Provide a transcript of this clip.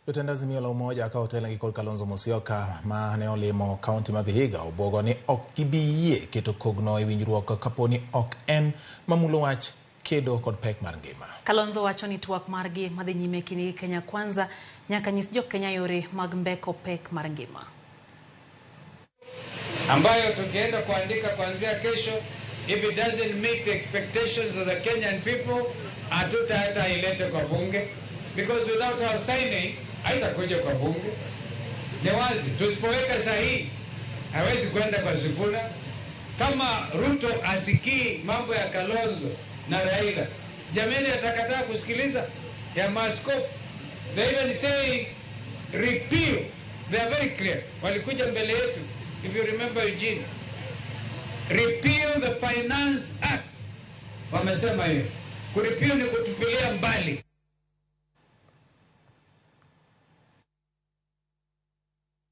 Jotend Azimio la Umoja ka hotel ngikol Kalonzo Musyoka ma ne olimo kaunti ma Vihiga obuogo ni ok gibiyie keto kogno e winjruok kaponi ok en mamulo wach kedo kod pek mar ngima. Kalonzo wacho ni twak margi madhi nyime kini Kenya Kwanza nyaka nyis Jo-Kenya yore mag mbeko pek mar ngima, ambayo tukienda kuandika kuanzia kesho, if it doesn't meet the expectations of the Kenyan people, hata ilete kwa bunge, because without our signing haitakuja kwa bunge. Ni wazi tusipoweka sahihi hawezi kwenda kwa Sifuna. Kama Ruto asikii mambo ya Kalonzo na Raila, jamani atakataa kusikiliza ya maaskofu. They even say repeal. They are very clear. Walikuja mbele yetu, if you remember Eugene, repeal the Finance Act. Wamesema hiyo. Kurepeal ni kutupilia mbali.